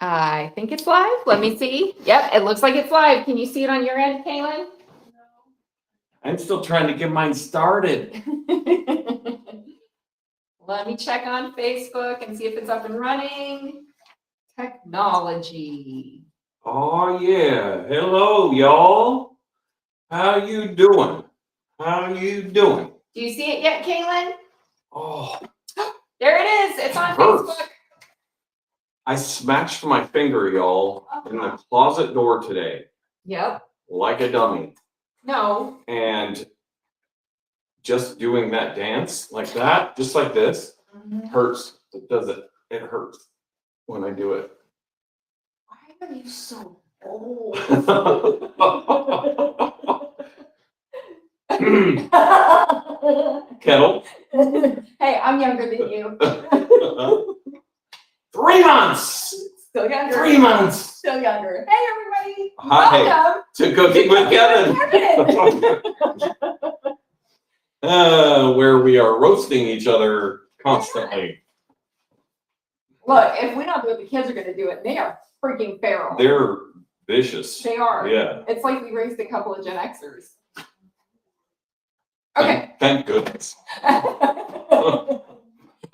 I think it's live. Let me see. Yep, it looks like it's live. Can you see it on your end, Kaylin? I'm still trying to get mine started. Let me check on Facebook and see if it's up and running. Technology. Oh yeah. Hello, y'all. How you doing? How you doing? Do you see it yet, Kaylin? Oh, There it is. It's on hurts. Facebook. I smashed my finger, y'all, in the closet door today, Yep. like a dummy. No. And just doing that dance like that, just like this, hurts. It does it. It hurts when I do it. Why are you so old? Kettle. Hey, I'm younger than you. 3 months. Still younger. 3 months. Still younger. Hey, everybody. Hi. Welcome To Cooking with Kevin. Where we are roasting each other constantly. Look, if we don't do it, the kids are going to do it. They are freaking feral. They're vicious. They are. Yeah. It's like we raised a couple of Gen Xers. Okay. Thank goodness.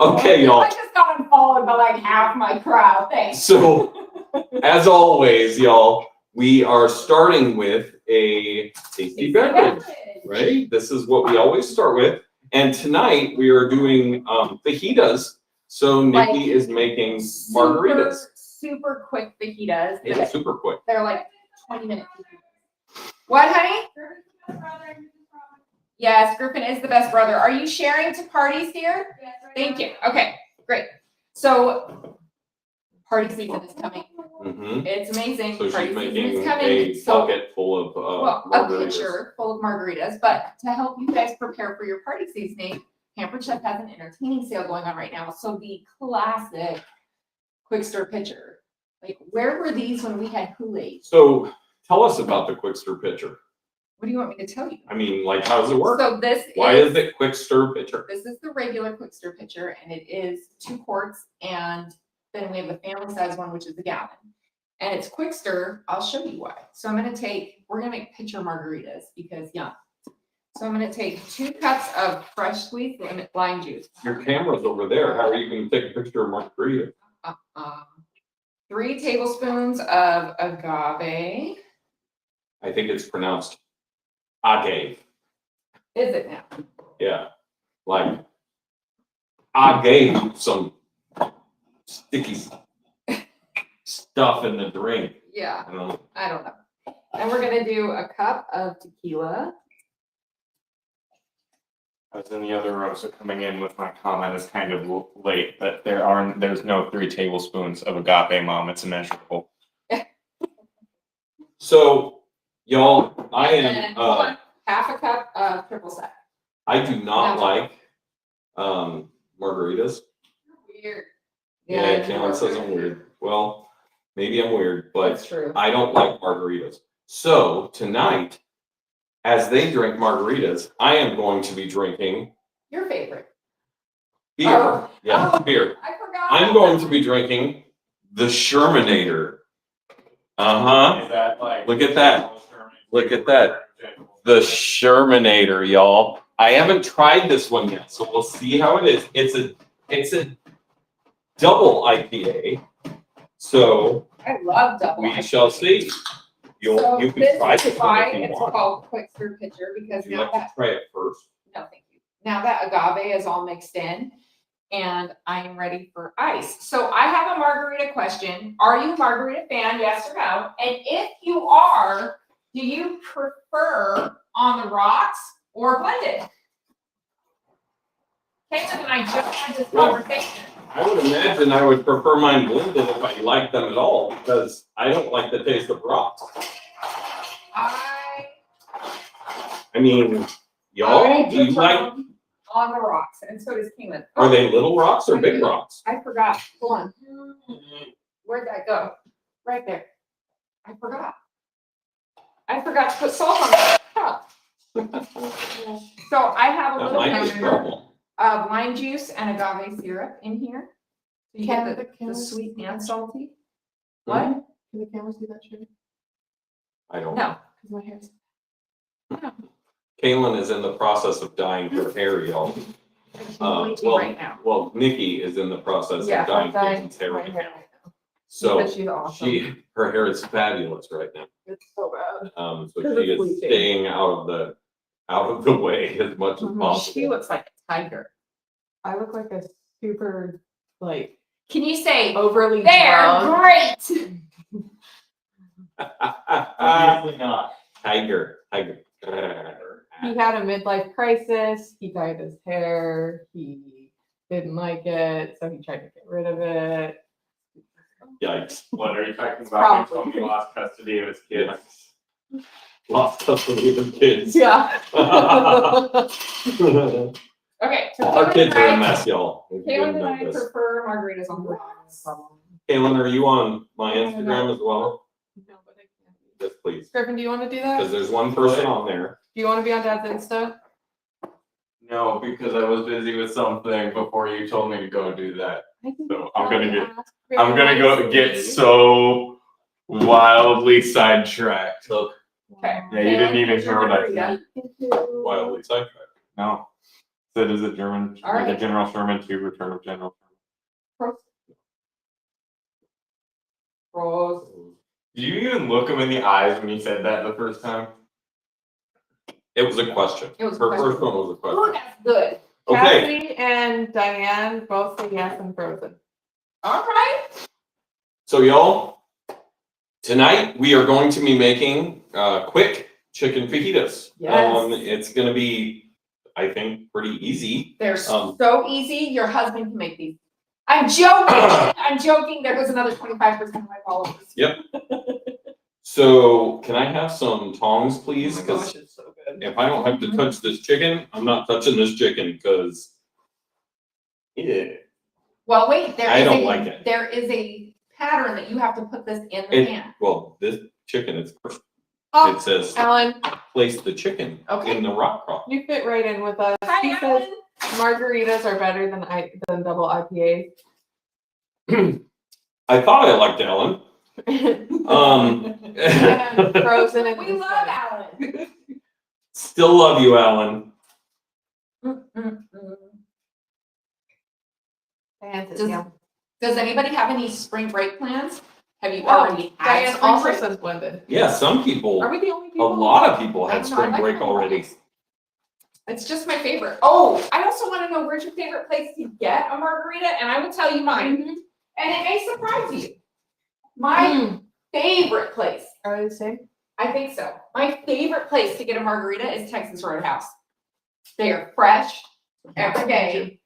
Okay, y'all. I just got unfollowed by like half my crowd. Thanks. So, as always, y'all, we are starting with a tasty beverage, right? This is what we always start with. And tonight we are doing fajitas. So Nikki is making margaritas. Super quick fajitas. Yeah, super quick. They're like 20 minutes. What, honey? Yes, Griffin is the best brother. Are you sharing to parties here? Yes. Thank you. Okay, great. So, party season is coming. Mm-hmm. It's amazing. So party she's season making is coming. a bucket full of a margaritas. pitcher full of margaritas. But to help you guys prepare for your party seasoning, Pampered Chef has an entertaining sale going on right now. So the classic quick stir pitcher. Like, where were these when we had Kool-Aid? So tell us about the quick stir pitcher. What do you want me to tell you? I mean, like, how does it work? So Why is it quick stir pitcher? This is the regular quick stir pitcher, and it is 2 quarts, and then we have the family size one, which is a gallon. And it's quick stir. I'll show you why. So we're gonna make pitcher margaritas because yum. So I'm gonna take 2 cups of fresh squeezed lime juice. Your camera's over there. How are you going to take a picture of margarita? 3 tablespoons of agave. I think it's pronounced agave. Is it now? Yeah, like I gave you some sticky stuff in the drink. Yeah, I don't know. And we're gonna do a cup of tequila. I was in the other room, so coming in with my comment is kind of late, but there's no 3 tablespoons of agave, Mom. It's immeasurable. So, y'all, I And am. then, hold on, half a cup of triple sec. I do not like margaritas. Weird. Yeah, Kaylin says I'm weird. Well, maybe I'm weird, but That's true. I don't like margaritas. So tonight, as they drink margaritas, I am going to be drinking Your favorite. beer. Oh. Yeah, Oh. beer. I forgot. I'm going to be drinking the Shermanator. Is that like? Look at that. Look at that. The Shermanator, y'all. I haven't tried this one yet, so we'll see how it is. It's a double IPA. So I love double. we shall see. You can try this one if you it's want. called quick stir pitcher because Would you now like to that try it first? no, thank you. Now that agave is all mixed in, and I am ready for ice. So I have a margarita question. Are you a margarita fan? Yes or no? And if you are, do you prefer on the rocks or blended? Caitlin and I just had this conversation. I would imagine I would prefer mine blended if I like them at all, because I don't like the taste of rocks. I mean, y'all, do you like? On the rocks, and so does Caitlin. Are they little rocks or big rocks? I forgot. Hold on. Where'd that go? Right there. I forgot. I forgot to put salt on the cup. So I have a That little might be a mixture problem. of lime juice and agave syrup in here. So you get the sweet and salty. What? Can the camera see that shirt? I don't. No. Because my hair's. Kaylin is in the process of dyeing her hair, y'all. Right now. Well, Nikki is in the process Yeah, of dyeing I'm Kaylin's hair my right hair now. right now. So Because she's awesome. her hair is fabulous right now. It's so bad. So 'Cause she it's is bleaching. staying out of the way as much as Mhm. possible. She looks like a tiger. I look like a super, like, Can you say, overly they're drugged. great? Obviously not. Tiger. He had a midlife crisis. He dyed his hair. He didn't like it, so he tried to get rid of it. Yikes. What are you talking about? When he lost custody of his kids. Lost custody of the kids. Yeah. Okay. So Our Caitlin kids are a and I- mess, y'all. If you Caitlin didn't and know I this. prefer margaritas on the rocks. Kaylin, are you on my No, no, Instagram as well? No, but I can't. Yes, please. Griffin, do you want to do that? Because there's one person on there. Do you want to be on Dad's Insta? No, because I was busy with something before you told me to go do that. So I'm gonna go get so wildly sidetracked. Okay. Yeah, you didn't even hear what I said. Wildly sidetracked. No. So is it German, All like a right. General Sherman to Return of General Sherman? Rose. Did you even look him in the eyes when he said that the first time? It was a question. It was a Her question. first one was a Oh, question. that's good. Okay, Cassidy and Diane both say yes and Frozen. All right. so y'all, tonight we are going to be making quick chicken fajitas. Yes. It's gonna be, I think, pretty easy. They're Um, so easy. Your husband can make these. I'm joking. I'm joking. There goes another 25% of my followers. Yep. So can I have some tongs, please? Oh my Because gosh, it's so good. if I don't have to touch this chicken, I'm not touching this chicken because yeah. Well, wait. I don't like it. There is a pattern that you have to put this in the It, pan. well, this chicken, it Oh, says Alan, place the chicken Okay. in the rock crawl. you fit right in with us. hi, He says Alan. margaritas are better than double IPAs. I thought I liked Ellen. Yeah, Frozen and We love Alan. Still love you, Alan. Does, Does anybody have any spring break plans? Have you Oh, already had Diane spring also break? says blended. Yeah, some people, Are we the only a people? lot of people I had don't know, I spring like break them already. It's just my favorite. Oh, I also want to know where's your favorite place to get a margarita, and I will tell you mine. Mhm. And it may surprise you. My Mm. favorite place, Are they the same? I think so. My favorite place to get a margarita is Texas Roadhouse. They are fresh every day.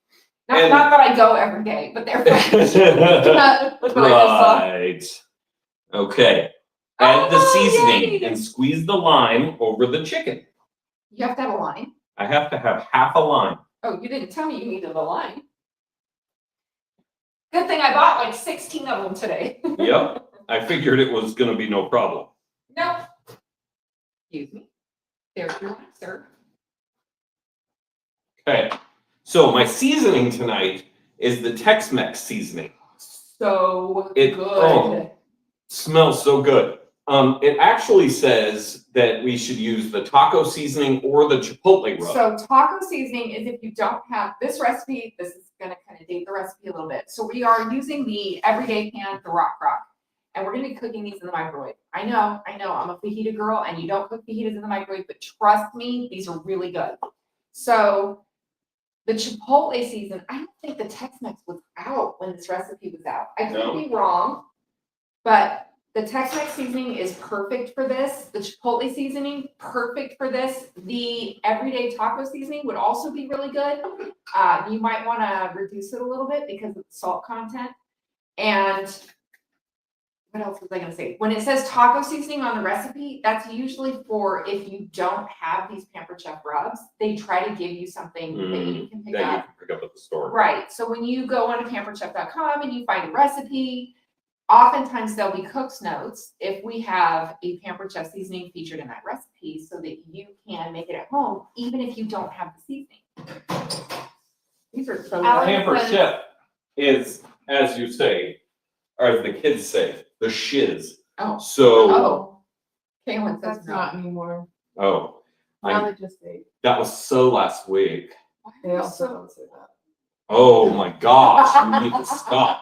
Not, And- not that I go every day, but they're fresh. Look what I just saw. Right. Okay. Add the Oh, seasoning yay. and squeeze the lime over the chicken. You have to have a line. I have to have half a lime. Oh, you didn't tell me you needed a line. Good thing I bought like 16 of them today. Yep. I figured it was gonna be no problem. No. Excuse me. There's your answer. Okay. So my seasoning tonight is the Tex-Mex seasoning. So It- good. oh. Smells so good. It actually says that we should use the taco seasoning or the chipotle rub. So taco seasoning is if you don't have this recipe, this is gonna kind of date the recipe a little bit. So we are using the everyday pan, the Rock. And we're gonna be cooking these in the microwave. I know, I'm a fajita girl and you don't cook fajitas in the microwave, but trust me, these are really good. So the chipotle season, I don't think the Tex-Mex was out when this recipe was out. I No. could be wrong, but the Tex-Mex seasoning is perfect for this. The chipotle seasoning, perfect for this. The everyday taco seasoning would also be really good. You might want to reduce it a little bit because of the salt content. And what else was I gonna say? When it says taco seasoning on the recipe, that's usually for if you don't have these Pampered Chef rubs, they try to give you something that you can pick That you up. can pick up at the store. Right, so when you go on to pamperedchef.com and you find a recipe, oftentimes there'll be cook's notes if we have a Pampered Chef seasoning featured in that recipe so that you can make it at home, even if you don't have the seasoning. These are so Alan good. Pampered says- Chef is, as you say, or as the kids say, the shiz. Oh. So, Oh. Kaylin says That's no. not anymore. oh, Now I, they just say, that was so last week. they also don't say that. Oh my gosh, you need to stop.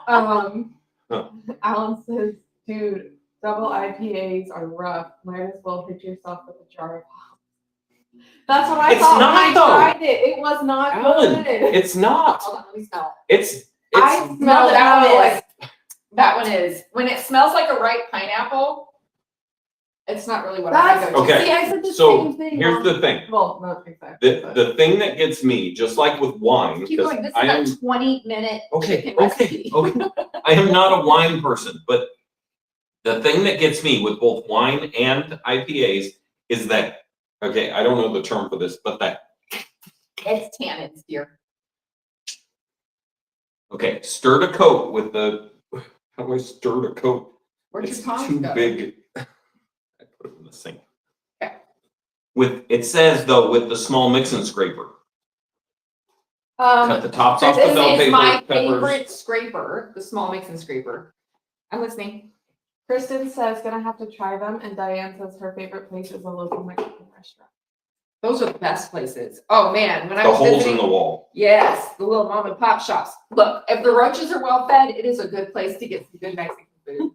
Huh. Alan says, dude, double IPAs are rough. Might as well hit yourself with a jar of hop. That's what I It's thought not, when I though. tried it. It was not Alan, good. it's not. Hold on, let me smell. It's I No, smelled it. that and I one was is. That one is. When it smells like a ripe pineapple, it's not really what I That's go to. Okay, See, I said the so same thing. here's the thing. Well, not exactly. but- The thing that gets me, just like with wine, Keep because going. This I am is a 20-minute okay, chicken okay, recipe. okay. I am not a wine person, but the thing that gets me with both wine and IPAs is that, okay, I don't know the term for this, but that, It's tannins, dear. okay, stir to coat with the, how do I stir to coat? Where'd your It's tongs too go? big. I put it in the sink. Okay. With, it says though, with the small mixing scraper, cut the tops off the This bell is my peppers. favorite scraper, the small mixing scraper. I'm listening. Kristen says, gonna have to try them. And Diane says her favorite place is a local Mexican restaurant. Those are the best places. Oh man, when I The was holes visiting, in the wall. yes, the little mom and pop shops. Look, if the roaches are well fed, it is a good place to get some good Mexican food.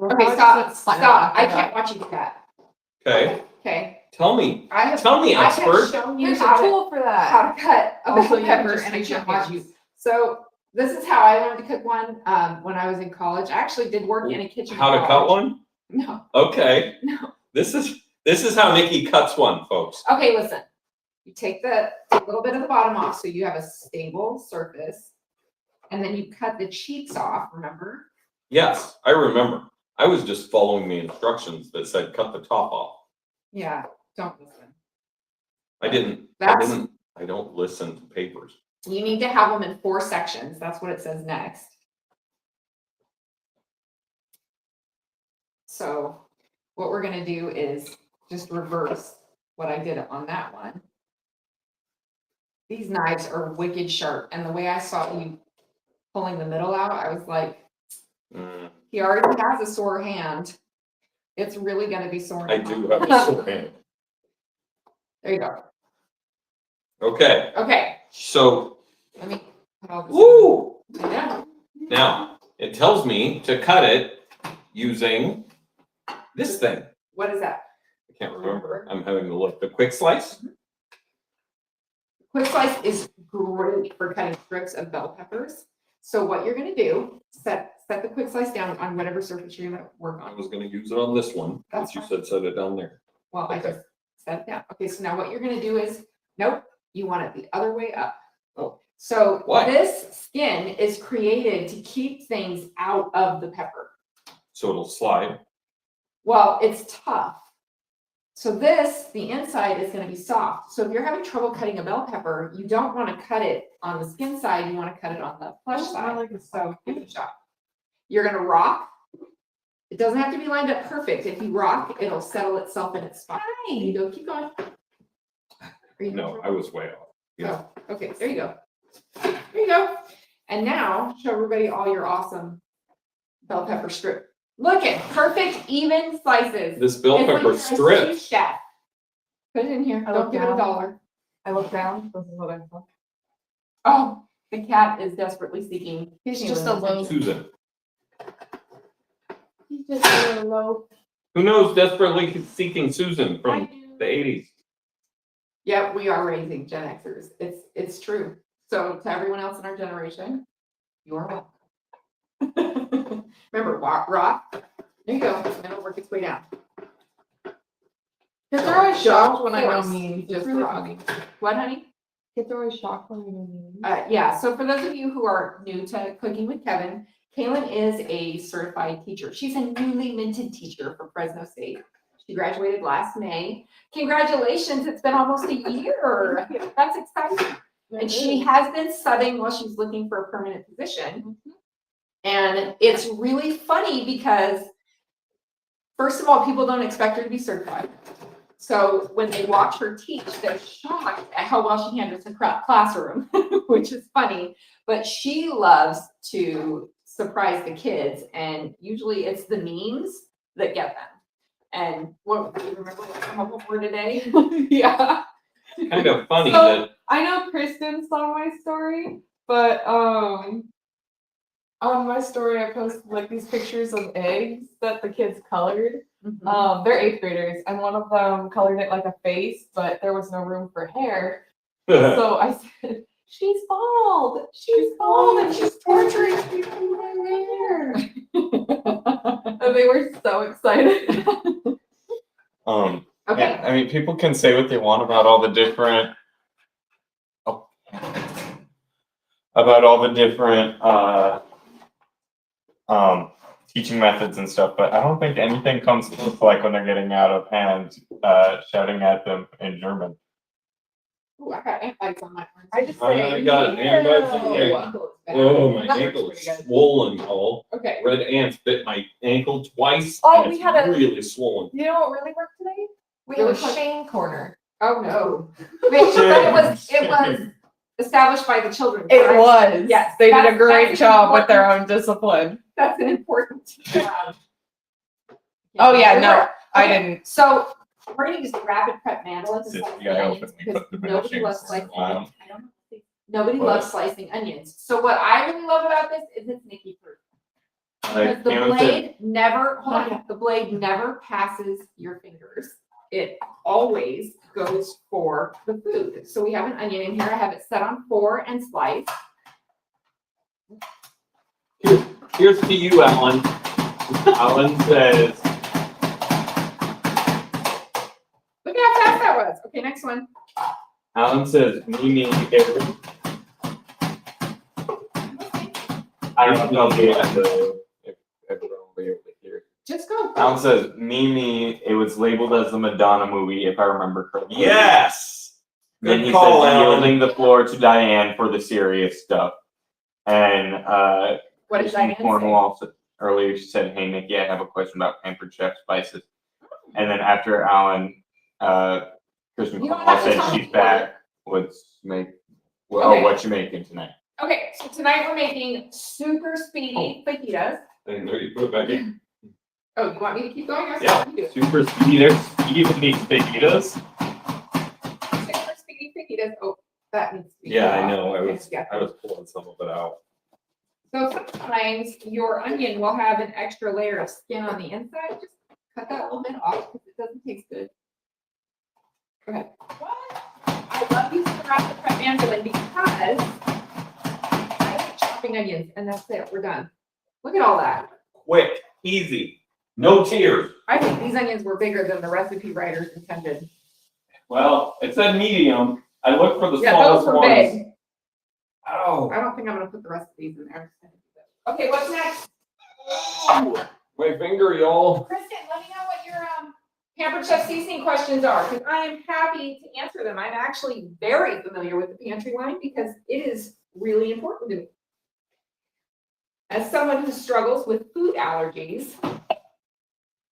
Okay, stop. I can't watch you do that. Okay, Okay, tell me, I have. tell me, I have expert. shown you There's a how to, tool for that. how to cut a Also, bell you pepper, just and I use your can't watch you. hands. So this is how I learned to cook one. When I was in college, I actually did work in a kitchen. How in to cut college. one? No, Okay. no. This is how Nikki cuts one, folks. Okay, listen. You take a little bit of the bottom off so you have a stable surface. And then you cut the cheeks off, remember? Yes, I remember. I was just following the instructions that said cut the top off. Yeah, don't listen. I didn't, That's- I don't listen to papers. You need to have them in 4 sections. That's what it says next. So what we're gonna do is just reverse what I did on that one. These knives are wicked sharp, and the way I saw you pulling the middle out, I was like, Mm, he already has a sore hand. It's really gonna be sore. I do have a sore hand. There you go. Okay, Okay, so, let me put all this. woo! Yeah. Now, it tells me to cut it using this thing. What is that? I can't remember. I'm having to look. The quick slice? Quick slice is great for cutting strips of bell peppers. So what you're gonna do, set the quick slice down on whatever surface you're gonna work I on. was gonna use it on this one, but That's you fine. said set it down there. Well, I Okay. just set it down. Okay, so now what you're gonna do is, nope, you want it the other way up. Oh. So Why? this skin is created to keep things out of the pepper. So it'll slide. Well, it's tough. So this, the inside is gonna be soft. So if you're having trouble cutting a bell pepper, you don't wanna cut it on the skin side, you wanna cut it on the flesh Oh, I side. like it. So give it a shot. You're gonna rock. It doesn't have to be lined up perfect. If you rock, it'll settle itself in its spot. There you go, keep going. Are you No, I was way off. Yeah. Oh, okay, there you go. There you go. And now show everybody all your awesome bell pepper strip. Look at perfect, even slices. This bell It's like pepper you're a sous strip. chef. Put it in here. I Don't look give it down. $1. I look down. This is what I saw. Oh, the cat is desperately seeking. He's Kaylin's just a low- attention. Susan. He's just a little low. Who knows Desperately Seeking Susan I from do. the 80s? Yeah, we are raising Gen Xers. It's true. So to everyone else in our generation, you are welcome. Remember, rock. There you go. And it'll work its way down. Kids are always shocked when I know Force. memes. It's Just really rock. funny. What, honey? Kids are always shocked when I know memes. Yeah, so for those of you who are new to Cooking with Kevin, Kaylin is a certified teacher. She's a newly minted teacher for Fresno State. She graduated last May. Congratulations, it's been almost a year. That's exciting. And she has been subbing while she's looking for a permanent position. And it's really funny because, first of all, people don't expect her to be certified. So when they watch her teach, they're shocked at how well she handles the classroom. which is funny, but she loves to surprise the kids, and usually it's the memes that get them. And what, do you remember what I come up with today? Yeah. Kind of funny So- that I know Kristen saw my story, but on my story I posted like these pictures of eggs that the kids colored. They're 8th graders, and one of them colored it like a face, but there was no room for hair. So I said, "She's bald. She's bald, and she's torturing people with her hair." And they were so excited. Okay, Yeah, I mean, people can say what they want about all the different, teaching methods and stuff, but I don't think anything comes close to like when they're getting out of hand, shouting at them in German. ooh, I got antibiotics on my arm. I just I say, got antibiotics on my "Ew." Ankle is bad. oh, my That hurts ankle pretty is good. swollen, y'all. Okay, Red ants bit my ankle twice. Oh, and we it's had a- really swollen. You know what really worked today? We It have a was like- Shane corner. oh no. Wait, but it was established by the children. It correct? was. Yes, They did that's- a great that's job with their important. own discipline. That's an important. Oh, yeah, no, Okay, I didn't. So we're gonna use the rapid prep mandolin to Sis, slice you gotta the open onions me, because put the nobody finishing loves for a slicing while. onions. I don't know. Nobody What? loves slicing onions. So what I really love about this is it's Nikki proof. Because the Hannah said- blade never, hold on, the blade never passes your fingers. It always goes for the food. So we have an onion in here. I have it set on 4 and sliced. Here's to you, Alan. Alan says, Look at how fast that was. Okay, next one. Mimi, I don't know if everyone will be able to hear. Just go. Alan says, Mimi, it was labeled as the Madonna movie, if I remember correctly. Yes. Then Good he call, says, Alan. yielding the floor to Diane for the serious stuff. And What did Kristen Diane say? Cornwall said earlier, she said, "Hey Nikki, I have a question about Pampered Chef spices." And then after Alan, Kristen You don't Cornwall have to said tell she's me. back. What's make? Okay. What you making tonight? Okay, so tonight we're making super speedy fajitas. And there you put it back in. Oh, you want me to keep going? Or Yeah. you do it? Super speedy. There's speed in these fajitas. Super speedy fajitas. Oh, that needs to be. Yeah, I cut off. know. Okay, yeah. I was pulling some of it out. So sometimes your onion will have an extra layer of skin on the inside. Just cut that little bit off because it doesn't taste good. Go ahead. What? I love using the rapid prep mandolin because I like chopping onions, and that's it. We're done. Look at all that. Quick, easy, no tears. I think these onions were bigger than the recipe writers intended. Well, it said medium. I looked for the Yeah, those smallest were ones. big. Oh, I don't think I'm gonna put the rest of these in there. Okay, what's next? my finger, y'all. Kristen, let me know what your Pampered Chef seasoning questions are, because I am happy to answer them. I'm actually very familiar with the pantry line because it is really important to me. As someone who struggles with food allergies,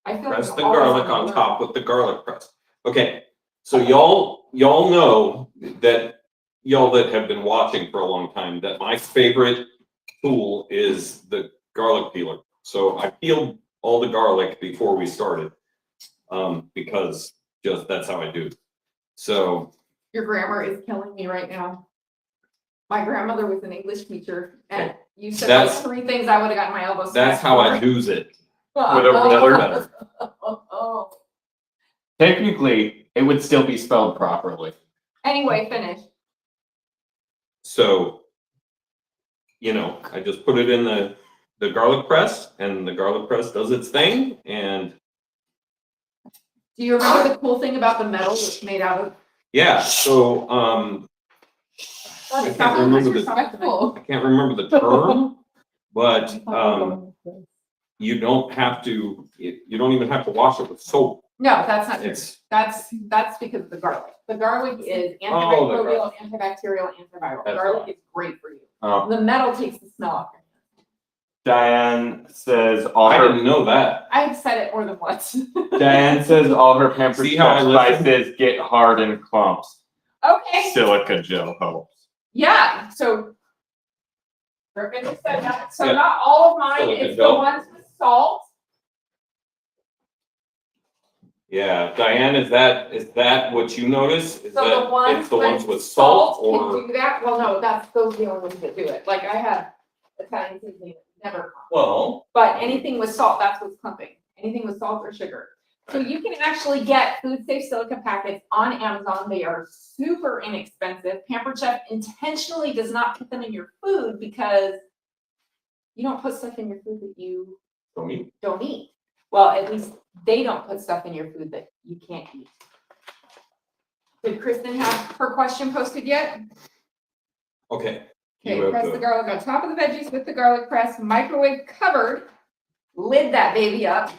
I feel like Press I'm the always garlic the on learn. top with the garlic press. Okay, so y'all know that y'all that have been watching for a long time, that my favorite tool is the garlic peeler. So I peeled all the garlic before we started, because just that's how I do. So Your grammar is killing me right now. My grandmother was an English teacher, and you said like That's- 3 things I would have gotten my elbow. that's smacked how I for. do's it. With a ruler. Better. Oh. Technically, it would still be spelled properly. Anyway, finish. So, I just put it in the garlic press, and the garlic press does its thing, and Do you remember the cool thing about the metal that's made out of? yeah, so, I can't remember the the. term, but, you don't even have to wash it with soap. No, that's not true. It's, That's because of the garlic. The garlic is Oh, the antimicrobial, antibacterial, antiviral. That's Garlic why. is great for you. Oh. The metal takes the smell off. Diane says all I her didn't know that. I've said it more than once. Diane says all her Pampered See how I Chef listen? spices get hard in clumps. Okay. Silica gel helps. Yeah, so. Griffin just said that, so Yeah. not all of So mine, we can it's the go. ones with salt. Yeah, Diane, is that what you notice? Is So that the ones it's the ones with salt or? can do that, well, no, those are the only ones that do it, like I have Italian seasoning, never clump. Well, But anything with salt, that's what's clumping, anything with salt or sugar. So you can actually get food safe silica packets on Amazon, they are super inexpensive. Pampered Chef intentionally does not put them in your food because you don't put stuff in your food that you for me, don't eat. Well, at least they don't put stuff in your food that you can't eat. Did Kristen have her question posted yet? okay. Okay, You have press the garlic on top of the veggies with the garlic press, microwave covered, lid that baby up.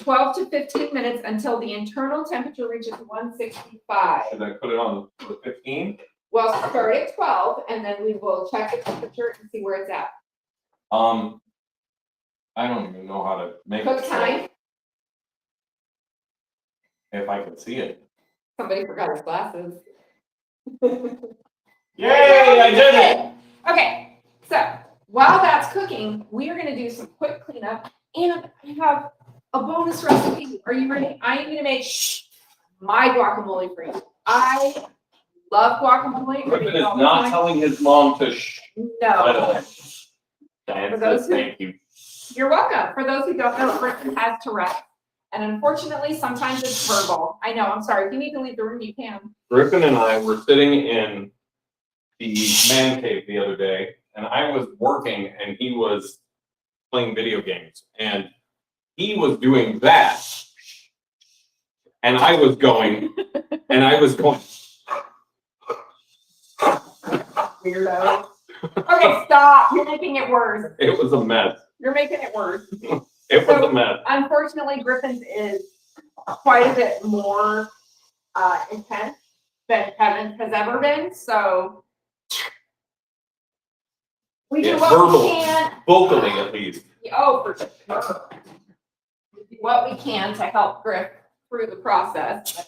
12 to 15 minutes until the internal temperature reaches 165. Should I put it on the 15? Well, start at 12 and then we will check the temperature and see where it's at. I don't even know how to make Cook it. time. If I can see it. Somebody forgot his glasses. Yay, I did it! Okay, so while that's cooking, we are gonna do some quick cleanup and I have a bonus recipe. Are you ready? I am gonna make my guacamole for you. I love guacamole. Griffin is not telling his mom to shh. No, Diane For those says who- thank you. you're welcome. For those who don't know, Griffin has Tourette's. And unfortunately, sometimes it's verbal. I know, I'm sorry. If you need to leave the room, you can. Griffin and I were sitting in the man cave the other day, and I was working and he was playing video games, and he was doing that. And I was going, Weirdo. Okay, stop. You're making it worse. it was a mess. You're making it worse. It was a mess. Unfortunately, Griffin's is quite a bit more intense than Kevin's has ever been, so we do Yeah, what verbal. we can. Vocally, at least. Oh, for sure. We do what we can to help Griff through the process.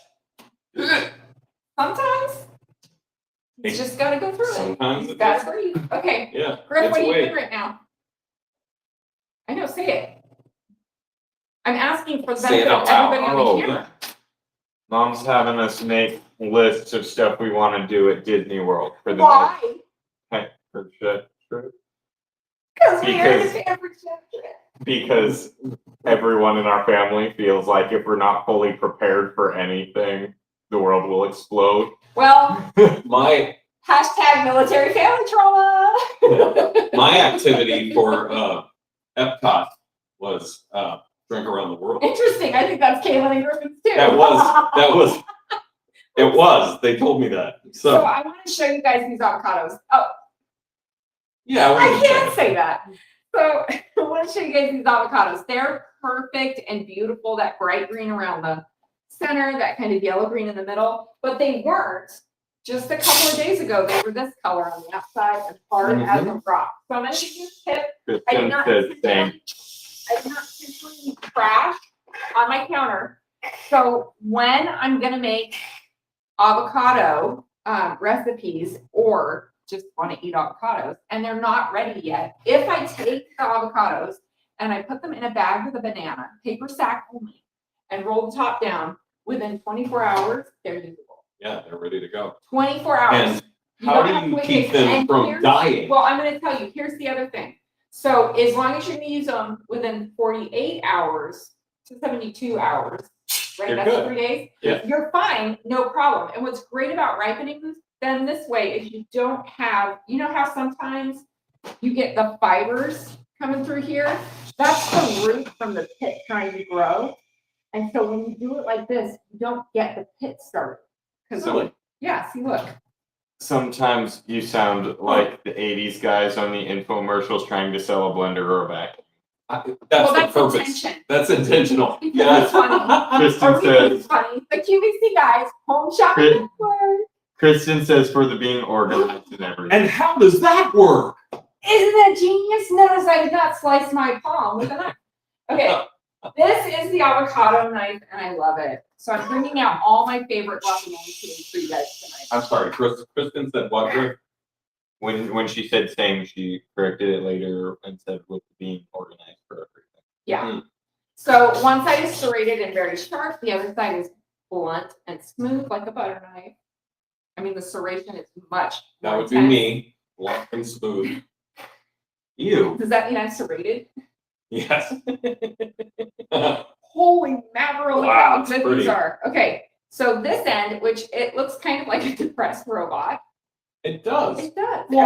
Sometimes he's just gotta go through it. Sometimes He's it's gotta just, breathe. Okay, yeah. Griff, it's what are a you way. doing right now? I know, say it. I'm asking for the Say it benefit of out loud. everybody on Oh, the camera. Mom's having us make lists of stuff we want to do at Disney World for the Why? for shit trip. Because we are Because- the Pampered Chef trip. Because everyone in our family feels like if we're not fully prepared for anything, the world will explode. Well, My hashtag military family trauma. my activity for Epcot was drink around the world. Interesting. I think that's Caitlin and Griffin's too. It was. They told me that. So So I want to show you guys these avocados. Oh, yeah, I can't say that. So I want to show you guys these avocados. They're perfect and beautiful, that bright green around the center, that kind of yellow green in the middle, but they weren't just a couple of days ago. They were this color on the outside and hard as a rock. So I'm going to give you a tip. I did Kristen not says thank. intentionally crash on my counter. So when I'm gonna make avocado recipes or just want to eat avocados and they're not ready yet, if I take the avocados and I put them in a bag with a banana, paper sack only, and roll the top down, within 24 hours, they're usable. Yeah, they're ready to go. 24 hours. And You how don't do have to you wait keep days. them And from here's- dying? Well, I'm gonna tell you, here's the other thing. So as long as you're gonna use them within 48 hours to 72 hours, right, You're that's good. 3 days. Yeah. You're fine, no problem. And what's great about ripening them this way is you don't have, you know how sometimes you get the fibers coming through here? That's the root from the pit trying to grow. And so when you do it like this, you don't get the pit started. 'Cause Really? yeah, see, look. Sometimes you sound like the 80s guys on the infomercials trying to sell a blender or a vac. That's Well, the that's purpose. intention. That's intentional. Because Yes. it's funny. Kristen Or we think says, it's funny. The QVC guys, home shopping network. Kristen says for the being organized and everything. And how does that work? Isn't that genius? Notice I did not slice my palm with a knife. Okay, This is the avocado knife, and I love it. So I'm bringing out all my favorite guacamole tools for you guys tonight. I'm sorry, Kristen said what, Rick? When she said same, she corrected it later and said with being organized for everything. Yeah. So one side is serrated and very sharp. The other side is blunt and smooth like a butter knife. I mean, the serration is much That more would be intense. me, blunt and smooth. You, Does that mean I'm serrated? yes. Holy mackerel, look Wow, how it's good pretty. these are. Okay, so this end, which it looks kind of like a depressed robot. It does. It does. Every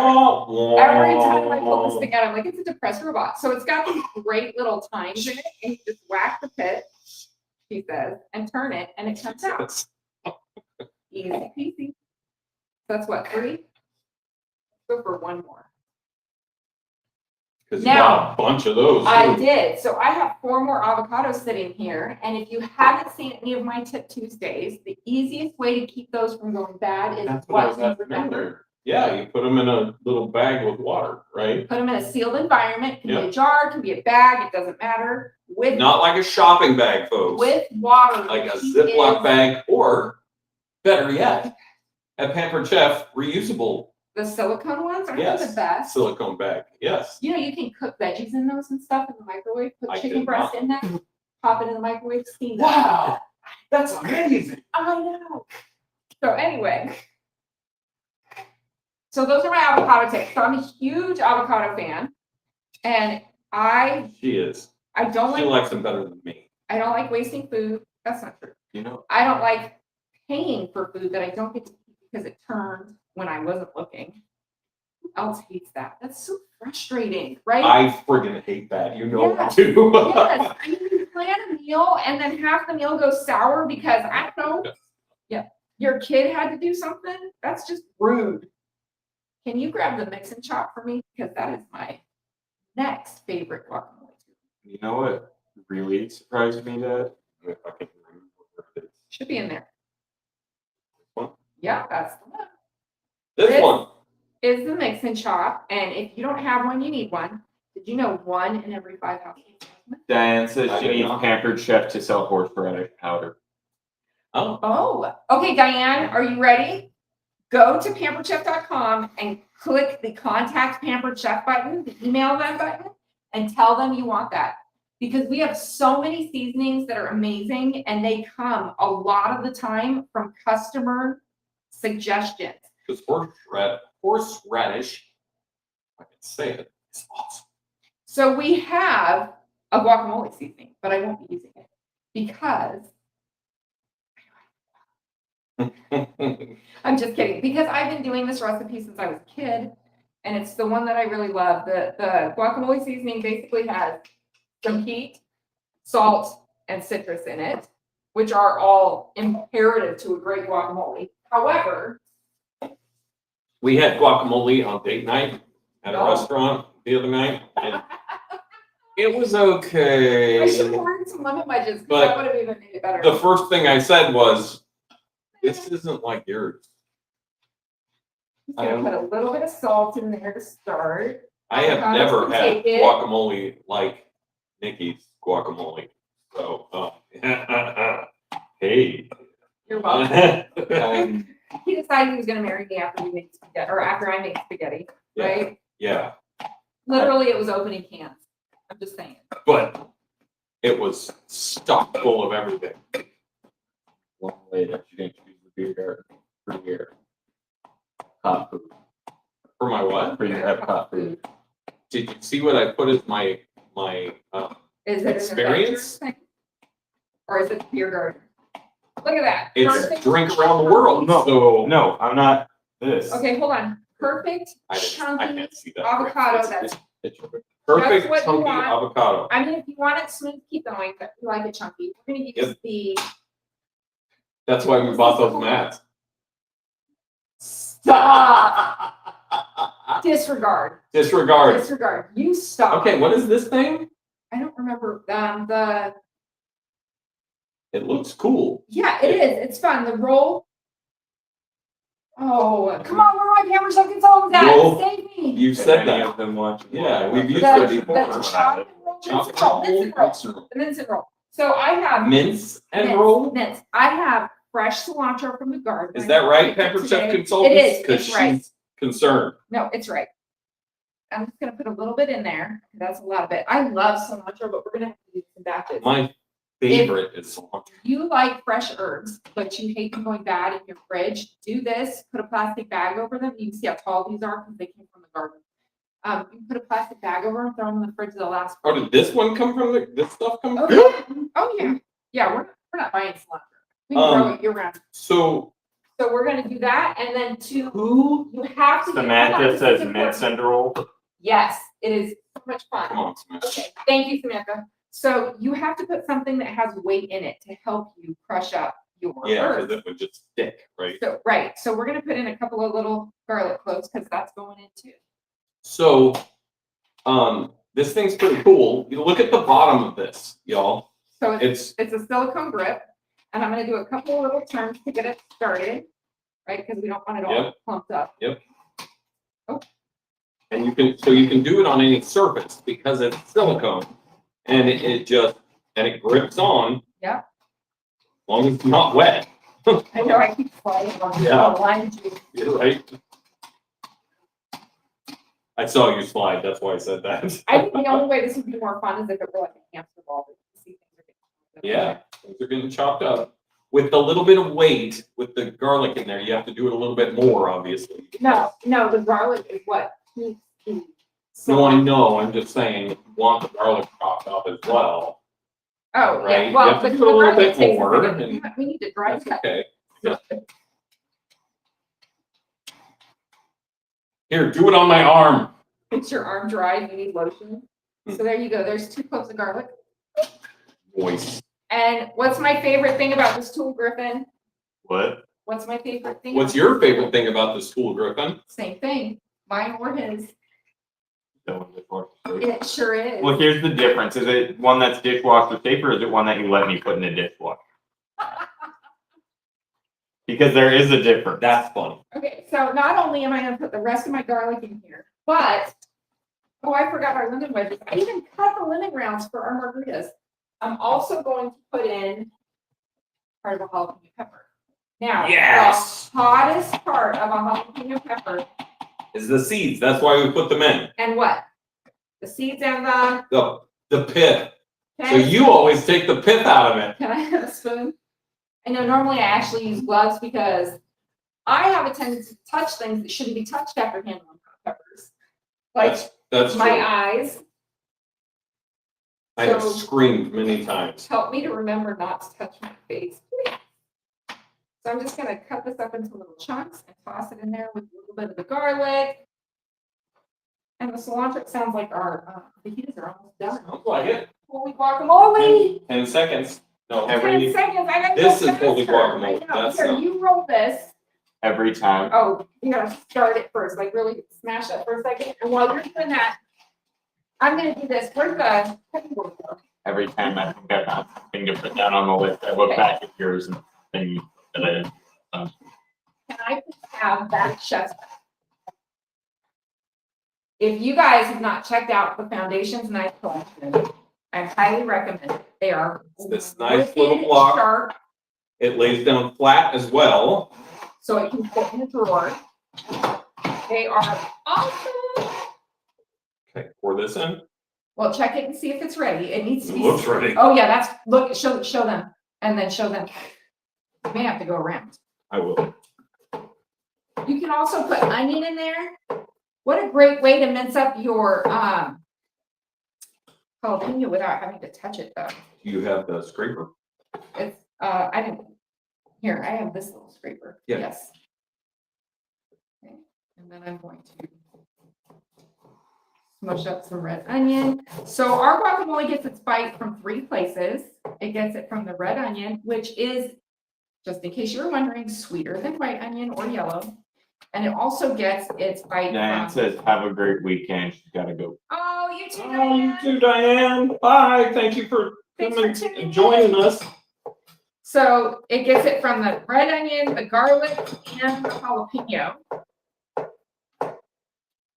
Every time I pull this thing out, I'm like, it's a depressed robot. So it's got these great little tines in it, and you just whack the pit, she says, and turn it, and it comes out. Easy peasy. That's what, 3? Go for one more. Because you Now, got a bunch of those. I too. did. So I have 4 more avocados sitting here. And if you haven't seen any of my Tip Tuesdays, the easiest way to keep those from going bad is That's what I what was you asking remember. earlier. Yeah, you put them in a little bag with water, right? Put them in a sealed environment. Can be Yeah. a jar, can be a bag, it doesn't matter. With Not like a shopping bag, folks. with water. Like a He Ziploc is bag, or better yet, at Pampered Chef, reusable The silicone ones are Yes. the best. silicone bag. Yes. You know, you can cook veggies in those and stuff in the microwave. Put I chicken did breast not. in there, pop it in the microwave, steam that. Wow, that's amazing. I know. So anyway. So those are my avocado tips. So I'm a huge avocado fan. And I She is. don't She like likes them better than me. I don't like wasting food. That's not true. You know, I don't like paying for food that I don't get to eat because it turned when I wasn't looking. Who else hates that? That's so frustrating, right? I friggin' hate that. You know Yes. too. Yes, I mean, you plan a meal and then half the meal goes sour because I don't know. Yeah, your kid had to do something. That's just rude. Can you grab the mix and chop for me? Because that is my next favorite guacamole. you know what really surprised me that If I can remember where it is. Should be in there. One? Yeah, that's the one. This This- one. Is the mix and chop, and if you don't have one, you need one. Did you know 1 in every 5 households? Diane says I she did needs not. Pampered Chef to sell horseradish powder. Oh, Oh, okay, Diane, are you ready? Go to pamperedchef.com and click the contact Pampered Chef button, the email them button, and tell them you want that. Because we have so many seasonings that are amazing, and they come a lot of the time from customer suggestions. because horseradish, I can say it, it's awesome. So we have a guacamole seasoning, but I won't be using it because I'm just kidding. Because I've been doing this recipe since I was a kid, and it's the one that I really love. The guacamole seasoning basically has some heat, salt, and citrus in it, which are all imperative to a great guacamole. However, We had guacamole on date night at a Oh. restaurant the other night, and It was I okay. should have learned some lemon wedges because But that would have even made it better. the first thing I said was, "This isn't like yours." Just gonna put a little bit of salt in there to start. I have Avocados never can had take it. guacamole like Nikki's guacamole. So, hey. You're welcome. Um, He decided he was gonna marry me after we made spaghetti, or after I made spaghetti, Yeah. right? Yeah, Literally, it was opening cans. I'm just saying. but it was stuck full of everything. Long way that you didn't choose the beer garden for your hot food. For my what? For your Epcot food. Did you see what I put as my Is it an Experience? adventure thing? Or is it beer garden? Look at that. it's Perfect. drink around the world? No, So no, I'm not this. Okay, hold on. Perfect I chunky can't see that. avocado. It's- That's. It's- Perfect That's what you chunky want. avocado. I mean, if you want it smooth, keep going. But if you like it chunky, we're gonna use Yep. the. That's why we bought those mats. Stop. Disregard. Disregard. Disregard. You stop. Okay, what is this thing? I don't remember. It looks cool. Yeah, it is. It's fun. The roll. Oh, come on, where are my Pampered Chef consultants at? Roll. Save me. You said Many that. of them watching. Yeah, we've used The, it before. the chop and roll mince and roll. The mince and roll. So I have Mince and roll? mince. I have fresh cilantro from the garden. Is that right, I picked Pepper it Chef today. Consultant? It is, Because it's right. she's concerned. No, it's right. I'm just gonna put a little bit in there. That's a lot of it. I love cilantro, but we're gonna have to do some batches. My favorite is cilantro. You like fresh herbs, but you hate them going bad in your fridge, do this, put a plastic bag over them. You can see how tall these are because they came from the garden. You put a plastic bag over them, throw them in the fridge, they'll last. Oh, did this one come from this stuff come from? Oh, yeah. Oh, yeah. Yeah, we're not buying cilantro. We can grow it year round. So So we're gonna do that, and then who? you have to. Samantha says mint mince and roll. Yes, it is so much fun. Come on, Samantha. Okay, thank you, Samantha. So you have to put something that has weight in it to help you crush up your Yeah, herbs. because it would just stick, right? So, right, so we're gonna put in a couple of little garlic cloves, because that's going in too. So, this thing's pretty cool. You look at the bottom of this, y'all. So it's It's a silicone grip, and I'm gonna do a couple of little turns to get it started, right? Because we don't want it all Yep. clumped up. and you can do it on any surface because it's silicone, and it grips on. Yeah. As long as it's not wet. I know I keep sliding on the Yeah. lime juice. You're right. I saw you slide. That's why I said that. I think the only way this would be more fun is if it were like a hamster ball. But you see things are getting- Yeah, things are getting chopped up. With a little bit of weight, with the garlic in there, you have to do it a little bit more, obviously. No, the garlic is what keeps the. No, I know, I'm just saying, you want the garlic chopped up as well. Oh, Right, yeah, you well, have to but do a little garlic bit takes a more, second. and- We need to dry That's that. okay. Here, do it on my arm. It's your arm dry, you need lotion. So there you go, there's 2 cloves of garlic. Voice. And what's my favorite thing about this tool, Griffin? What? What's my favorite thing? What's your favorite thing about this tool, Griffin? Same thing, mine or his. That one before. It sure is. Well, here's the difference. Is it one that's dishwasher safe or is it one that you let me put in the dishwasher? Because there is a difference. That's funny. Okay, so not only am I gonna put the rest of my garlic in here, but, oh, I forgot our lemon wedges. I even cut the lemon rounds for our margaritas. I'm also going to put in part of a jalapeno pepper. Now, Yes. the hottest part of a jalapeno pepper, Is the seeds, that's why we put them in. and what? The seeds and the. The pith. Can So I- you always take the pith out of it. Can I have a spoon? I know normally I actually use gloves because I have a tendency to touch things that shouldn't be touched after handling hot peppers. Like That's my true. eyes. I have so- screamed many times. Help me to remember not to touch my face. So I'm just gonna cut this up into little chunks and toss it in there with a little bit of the garlic. And the cilantro. It sounds like our fajitas are almost done. Sounds like it. Holy guacamole! 10 seconds. No, 10 every, seconds, I gotta This go is holy faster. guacamole. I know. That's Here, not- you roll this. Every time. Oh, you gotta start it first, like really smash that for a second. And while you're doing that, I'm gonna do this. Where's the cutting board go? Every time I think I found something to put down on the list, I look back at yours and thing that I did. Can I please have that chest? If you guys have not checked out the Foundations Knife Collection, I highly recommend it. They are. This nice little wicked block. sharp, it lays down flat as well. so it can fit in a drawer. They are awesome. Okay, pour this in. Well, check it and see if it's ready. It needs to It be. looks ready. Oh, yeah, that's, look, show them, and then show them. You may have to go around. I will. You can also put onion in there. What a great way to mince up your, jalapeno without having to touch it, though. Do you have the scraper? It's, I didn't, here, I have this little scraper. Yeah. Yes. Okay, and then I'm going to smush up some red onion. So our guacamole gets its bite from 3 places. It gets it from the red onion, which is, just in case you were wondering, sweeter than white onion or yellow. And it also gets its bite Diane from, says, have a great weekend. She's gotta go. oh, you too, Oh, you Diane. too, Diane. Bye. Thank you for Thanks for coming tuning and joining in. us. So it gets it from the red onion, the garlic, and the jalapeno.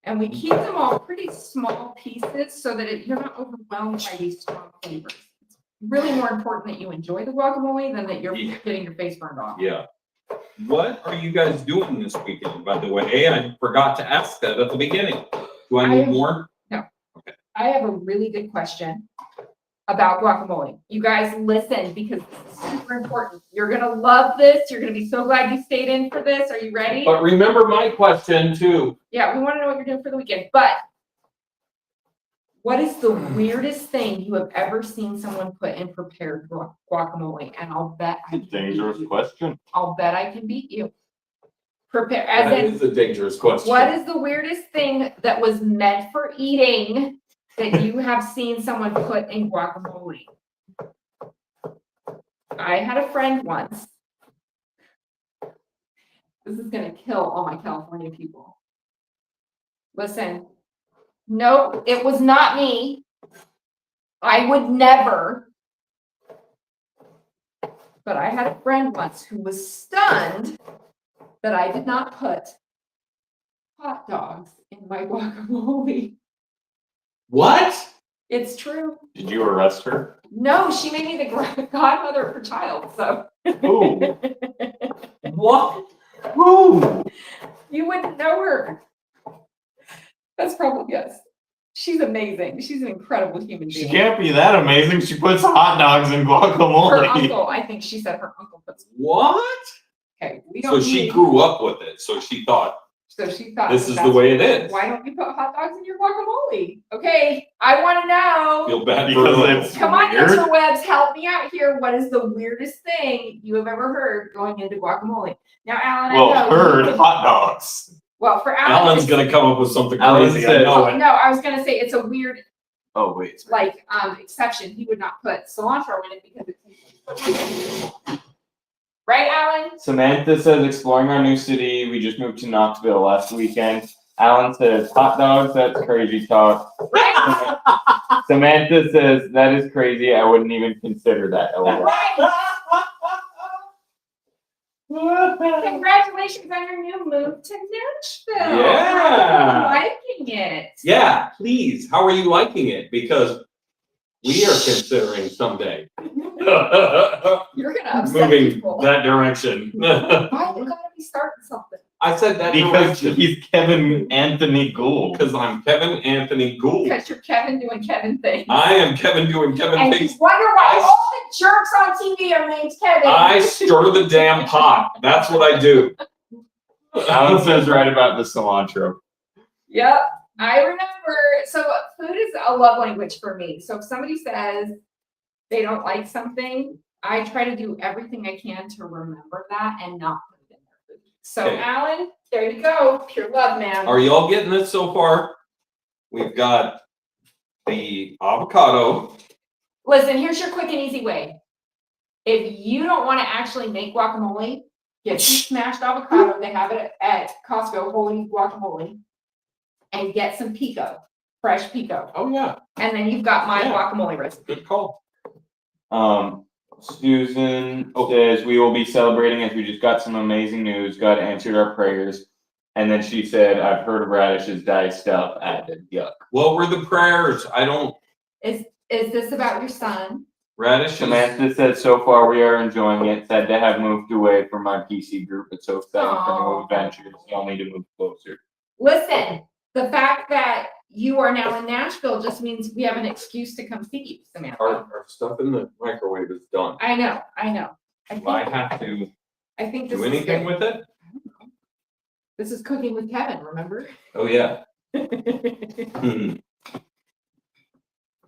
And we keep them all pretty small pieces so that you're not overwhelmed by these strong flavors. It's really more important that you enjoy the guacamole than that you're Yeah. getting your face burned off. Yeah. What are you guys doing this weekend, by the way? I forgot to ask that at the beginning. Do I need more? I have a really good question about guacamole. You guys listen because this is super important. You're gonna love this. You're gonna be so glad you stayed in for this. Are you ready? But remember my question too. Yeah, we want to know what you're doing for the weekend. But what is the weirdest thing you have ever seen someone put in prepared guacamole? And I'll bet I can beat Dangerous you. question. I'll bet I can beat you. Prepare as That in is a dangerous question. what is the weirdest thing that was meant for eating that you have seen someone put in guacamole? I had a friend once. This is gonna kill all my California people. Listen, no, it was not me. I would never. But I had a friend once who was stunned that I did not put hot dogs in my guacamole. What? It's true. Did you arrest her? No, she made me the godmother of her child, so. Who? What? Who? You wouldn't know her. That's probably, yes. She's amazing. She's an incredible human She being. can't be that amazing. She puts hot dogs in Her guacamole. uncle, I think she said her uncle puts, What? okay, we So don't she need, grew up with it. So she thought so she thought. this is the that's- way it is. Why don't you put hot dogs in your guacamole? Okay, I want to know. Feel bad Because for it's- Come on, weird. interwebs, help me out here. What is the weirdest thing you have ever heard going into guacamole? Now, Alan, Well, I know. heard you- hot dogs. Well, for Alan. Alan's it's- gonna come up with something Alan crazy. I said- know well, it. no, I was gonna say it's a weird, Oh wait. like, exception. He would not put cilantro in it because it's. Right, Alan? Samantha says exploring our new city. We just moved to Knoxville last weekend. Alan says hot dogs. That's crazy talk. Right? Samantha says that is crazy. I wouldn't even consider that. LOL. Right. Congratulations on your new move to Nashville. Yeah. I'm liking it. Yeah, please. How are you liking it? Because we are considering someday You're gonna upset moving people. that direction. Why you gotta be starting something? I said that Because direction he's Kevin Anthony Gould. because I'm Kevin Anthony Gould. Because you're Kevin doing Kevin things. I am Kevin doing Kevin And you things. wonder why I- all the jerks on TV are named Kevin. I stir the damn pot. That's what I do. Alan says right about the cilantro. Yep, I remember. So food is a love language for me. So if somebody says they don't like something, I try to do everything I can to remember that and not put it in their food. So Okay. Alan, there you go. Pure love, man. Are y'all getting this so far? We've got the avocado. Listen, here's your quick and easy way. If you don't want to actually make guacamole, get some smashed avocado. They have it at Costco, whole guacamole, and get some pico, fresh pico. Oh yeah, And then you've got my Yeah. guacamole recipe. good call. Susan says we will be celebrating as we just got some amazing news. God answered our prayers. And then she said, I've heard of radishes diced up. Added yuck. What were the prayers? I don't. Is this about your son? Radishes. Samantha said, so far we are enjoying it. Sad to have moved away from my PC group, but so exciting for Aw. new adventures. Y'all need to move closer. Listen, the fact that you are now in Nashville just means we have an excuse to come see you, Samantha. Our stuff in the microwave is done. I know. I Do I think, have to I think this do is anything good. with it? This is cooking with Kevin, remember? Oh yeah.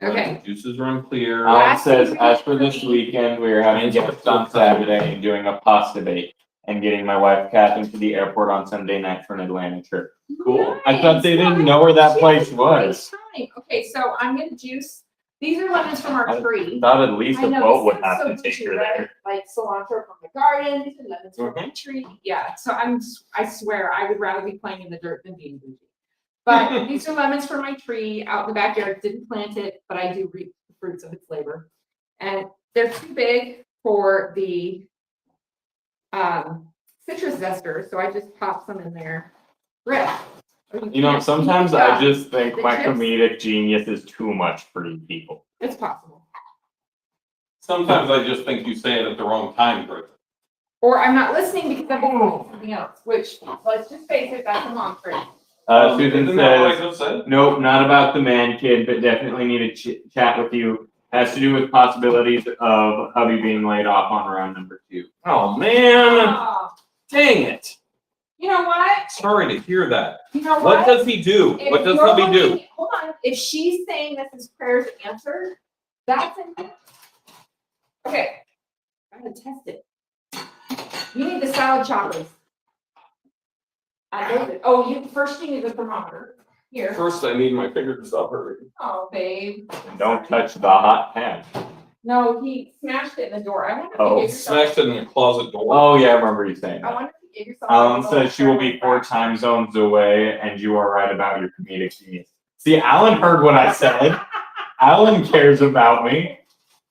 Okay. The juices run clear. Wow. Alan says, as for this weekend, we are having guests on Saturday and doing a pasta date and getting my wife Catherine to the airport on Sunday night for an Atlanta trip. Cool. I thought they Nice. didn't know where that She place had a great was. time. Okay, so I'm gonna juice, these are lemons from our tree. Thought at least I a know, boat this would sounds have so to take douchey, her right? there. Like cilantro from the garden, these are lemons from my tree. Yeah, so I swear, I would rather be playing in the dirt than being bougie. But these are lemons from my tree out in the backyard. Didn't plant it, but I do reap the fruits of its labor. And they're too big for the citrus zester, so I just pop some in there. Rip. You know, sometimes I just think The my chips? comedic genius is too much for you people. It's possible. Sometimes I just think you say it at the wrong time, Chris. Or I'm not listening because I'm doing something else, which, let's just face it, that's a mom trait. Susan Isn't that what I says, just said? nope, not about the man kid, but definitely need to chat with you. Has to do with possibilities of hubby being laid off on round number 2. Oh, man, Aw, dang it. you know what? Sorry to hear that. You know What what? does he do? If What does you're hubby do? looking- Hold on, if she's saying this is prayers answered, that's in. Okay, I'm gonna test it. You need the salad choppers. I know that, oh, first you need the thermometer, here. First, I need my finger to stop hurting. Oh, babe. And don't touch the hot pan. No, he smashed it in the door, I wonder if Oh, you gave yourself. Smashed it in the closet door. Oh yeah, I remember you saying I that. wonder if you gave yourself. Alan a little says she will be 4 crack. time zones away, and you are right about your comedic genius. See, Alan heard what I said. Alan cares about me.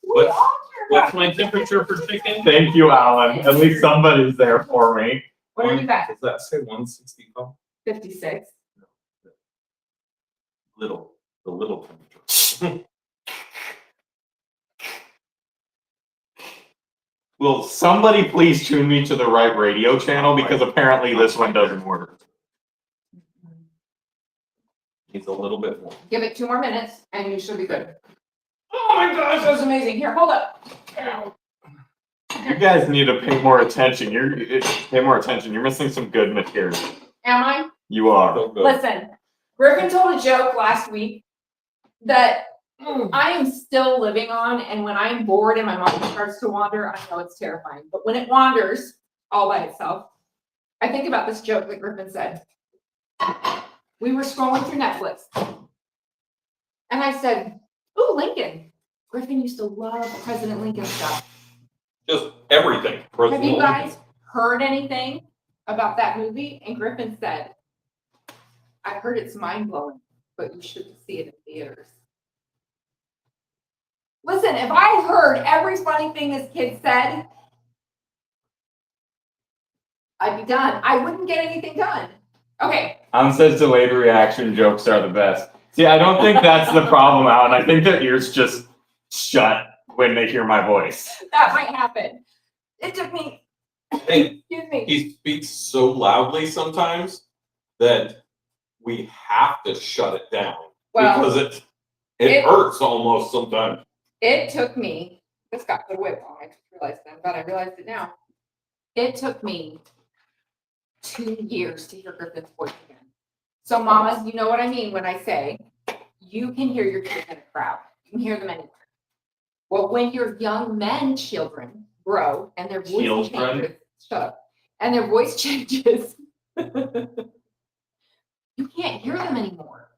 We all care What's about my you. temperature for chicken? Thank you, Alan. At least somebody's there for me. What are you at? Does that say 165? 56. The little temperature. Will somebody please tune me to the right radio channel, because apparently this one doesn't work. Needs a little bit more. Give it 2 more minutes and you should be good. Oh my gosh, that was amazing. Here, hold up. You guys need to pay more attention. Pay more attention. You're missing some good material. Am I? You are. So good. Listen, Griffin told a joke last week that I am still living on, and when I'm bored and my mind starts to wander, I know it's terrifying. But when it wanders all by itself, I think about this joke that Griffin said. We were scrolling through Netflix, and I said, "Ooh, Lincoln." Griffin used to love President Lincoln stuff. Just everything. Have you guys heard anything about that movie? And Griffin said, "I heard it's mind blowing, but you should see it in theaters." Listen, if I heard every funny thing this kid said, I'd be done. I wouldn't get anything done. Okay, Alan says delayed reaction jokes are the best. See, I don't think that's the problem, Alan. I think their ears just shut when they hear my voice. that might happen. It took me, Hey, excuse me. he speaks so loudly sometimes that we have to shut it down Well, because it it- hurts almost sometimes. it took me, this got put away wrong. I just realized that, but I realized it now. It took me 2 years to hear Griffin's voice again. So mamas, you know what I mean when I say you can hear your kids in a crowd. You can hear them anywhere. Well, when your young men children grow and their voice Children? changes, shut up, and their voice changes, you can't hear them anymore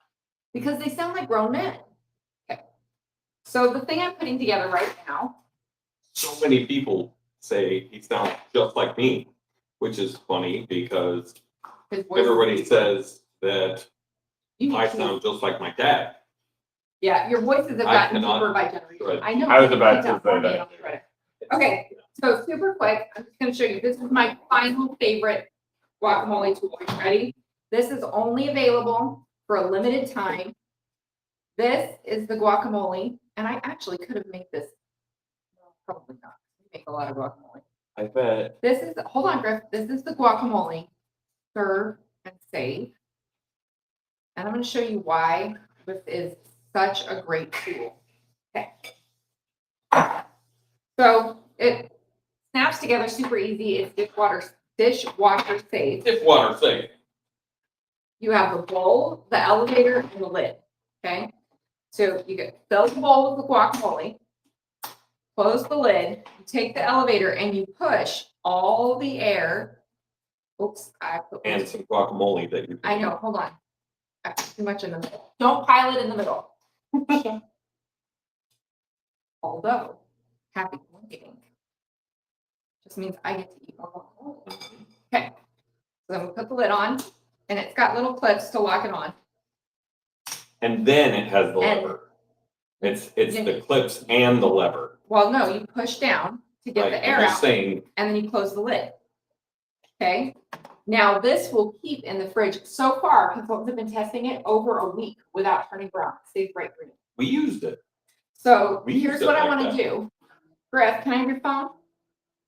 because they sound like grown men. Okay. So the thing I'm putting together right now, So many people say he sounds just like me, which is funny because his voice. everybody says that You need I to- sound just like my dad. Yeah, your voices have I gotten cannot deeper by generation. shred. I know. I was you about picked to up for say me that. and I'll shred it. Okay, so super quick, I'm just gonna show you. This is my final favorite guacamole tool. Are you ready? This is only available for a limited time. This is the guacamole, and I actually could have made this. No, probably not. We make a lot of guacamole. I bet. This is, hold on, Griff. This is the guacamole. Serve and save. And I'm gonna show you why this is such a great tool. Okay. So it snaps together super easy. It's dishwasher safe. Dishwater safe. You have the bowl, the elevator, and the lid. Okay. So you fill the bowl with the guacamole, close the lid, you take the elevator and you push all the air. Oops, I put. And some guacamole that you. I know, hold on. I put too much in the middle. Don't pile it in the middle. Although, happy eating just means I get to eat more guacamole. Okay, so then we put the lid on, and it's got little clips to lock it on. And then it has the And- lever. It's the clips and the lever. Well, no, you push down to get Right, the I'm air just out, saying, and then you close the lid. Okay, Now, this will keep in the fridge. So far, consultants have been testing it over a week without turning brown. It stays bright green. We used it. So We here's used it what I like want that. to do. Griff, can I have your phone?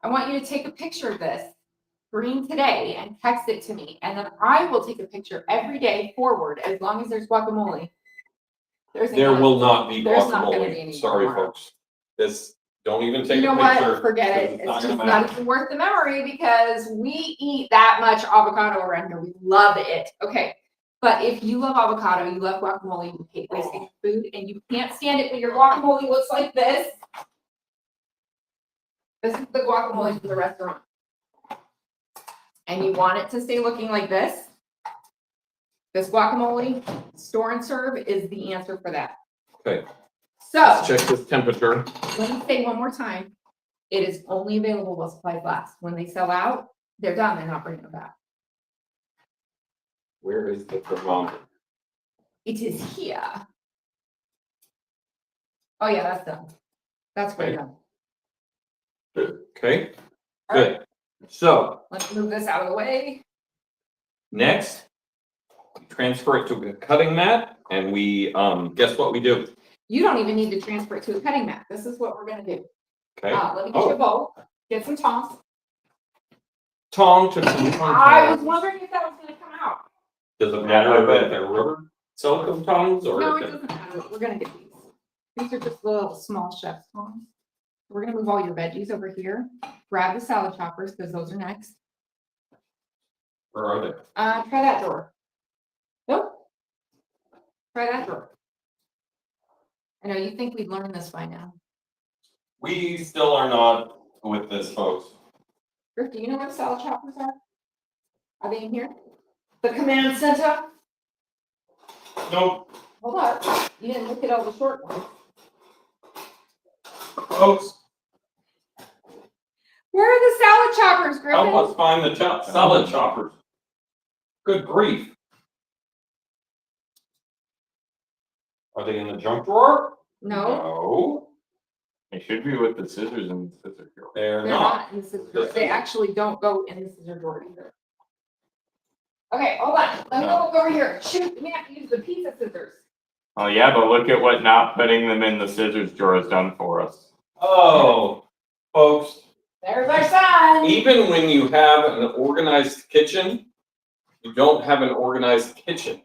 I want you to take a picture of this green today and text it to me. And then I will take a picture every day forward as long as there's guacamole. There will not be There's not gonna be guacamole. any Sorry, tomorrow. folks. Don't even take You a know picture. what? Forget it. 'cause It's not just gonna not matter. even worth the memory because we eat that much avocado around here. We love it. Okay. But if you love avocado, you love guacamole, you hate wasting food, and you can't stand it when your guacamole looks like this. This is the guacamole for the restaurant. And you want it to stay looking like this. This guacamole, store and serve, is the answer for that. Okay, So, let's check this temperature. let me say one more time. It is only available while supplies last. When they sell out, they're done. They're not bringing them back. Where is the thermometer? It is here. Oh yeah, that's done. That's great done. Okay, All right, good. So let's move this out of the way. next, we transfer it to a cutting mat and we, guess what we do? You don't even need to transfer it to a cutting mat. This is what we're gonna do. Okay, Let me get you a bowl, get some tongs. tong to I was wondering if that was gonna come out. Does it matter if they're rubber silicone tongs or? No, it doesn't matter. We're gonna get these. These are just little small chef's tongs. We're gonna move all your veggies over here. Grab the salad choppers, because those are next. Where are they? Try that drawer. Nope. Try that drawer. I know you think we'd learn this by now. We still are not with this, folks. Griff, do you know where the salad choppers are? Are they in here? The command center? Nope, Hold on. You didn't look at all the short ones. folks, Where are the salad choppers, help Griffin? us find the salad choppers. Good grief. Are they in the junk drawer? No, No, It should be with the scissors and the scissor drawer. they're they're not. not in the scissor drawer. They actually don't go in the scissor drawer either. Okay, hold on. Let me look over here. Shoot, we have to use the pizza scissors. Oh yeah, but look at what not putting them in the scissors drawer has done for us. Oh, folks, There's our son. even when you have an organized kitchen, you don't have an organized kitchen.